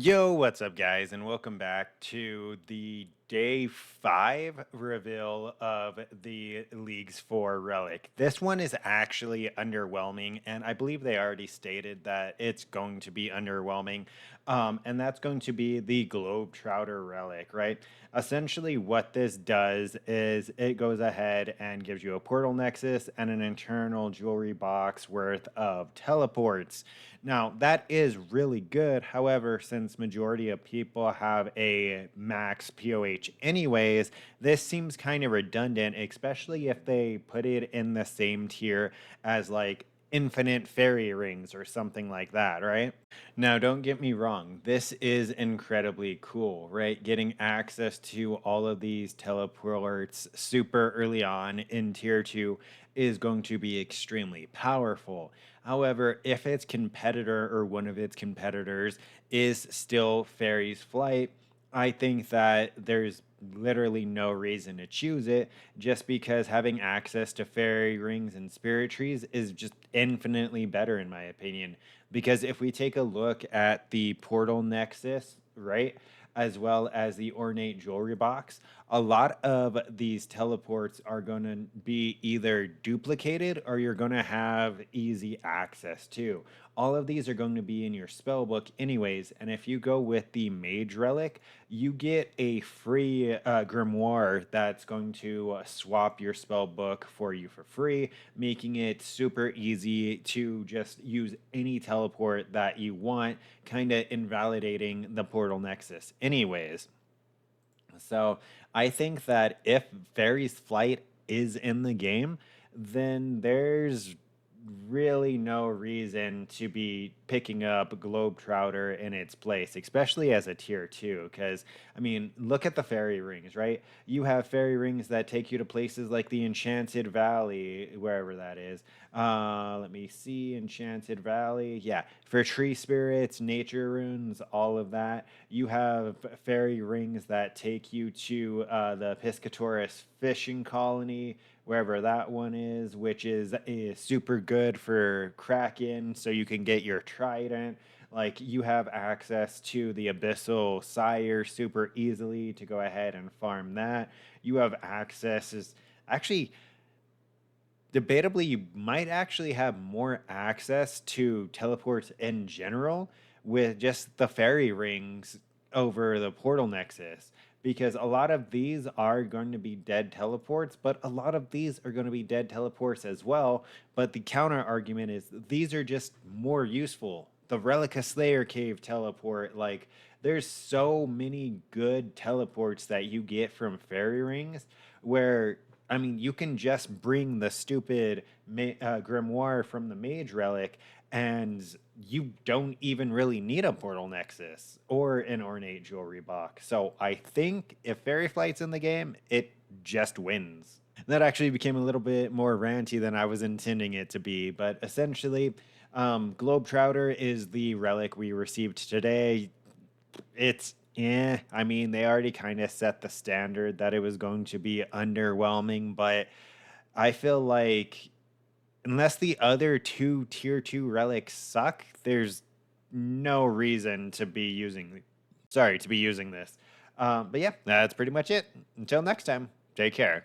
Yo, what's up, guys, and welcome back to the day 5 reveal of the leagues for Relic. This one is actually underwhelming, and I believe they already stated that it's going to be underwhelming. And that's going to be the Globetrotter Relic, right? Essentially, what this does is it goes ahead and gives you a portal nexus and an internal jewelry box worth of teleports. Now, that is really good. However, since majority of people have a max POH anyways, this seems kind of redundant, especially if they put it in the same tier as like infinite fairy rings or something like that, right? Now, don't get me wrong, this is incredibly cool, right? Getting access to all of these teleports super early on in tier 2 is going to be extremely powerful. However, if its competitor or one of its competitors is still Fairy's Flight, I think that there's literally no reason to choose it just because having access to fairy rings and spirit trees is just infinitely better in my opinion. Because if we take a look at the portal nexus, right, as well as the ornate jewelry box, a lot of these teleports are going to be either duplicated or you're going to have easy access to. All of these are going to be in your spell book anyways, and if you go with the mage relic, you get a free grimoire that's going to swap your spell book for you for free, making it super easy to just use any teleport that you want, kind of invalidating the portal nexus anyways. So I think that if Fairy's Flight is in the game, then there's really no reason to be picking up Globetrotter in its place, especially as a tier 2. Because, I mean, look at the fairy rings, right? You have fairy rings that take you to places like the Enchanted Valley, wherever that is. Let me see, Enchanted Valley. Yeah, for tree spirits, nature runes, all of that. You have fairy rings that take you to the Piscatoris fishing colony, wherever that one is, which is super good for Kraken, so you can get your trident. Like you have access to the Abyssal Sire super easily to go ahead and farm that. You have access is actually debatably you might actually have more access to teleports in general with just the fairy rings over the portal nexus, because a lot of these are going to be dead teleports, but a lot of these are going to be dead teleports as well. But the counter argument is these are just more useful. The Relica Slayer Cave teleport, like there's so many good teleports that you get from fairy rings where, I mean, you can just bring the stupid grimoire from the mage relic, and you don't even really need a portal nexus or an ornate jewelry box. So I think if Fairy Flight's in the game, it just wins. That actually became a little bit more ranty than I was intending it to be, but essentially, Globetrotter is the relic we received today. It's I mean, they already kind of set the standard that it was going to be underwhelming, but I feel like unless the other two tier 2 relics suck, there's no reason to be using this. But yeah, that's pretty much it. Until next time, take care.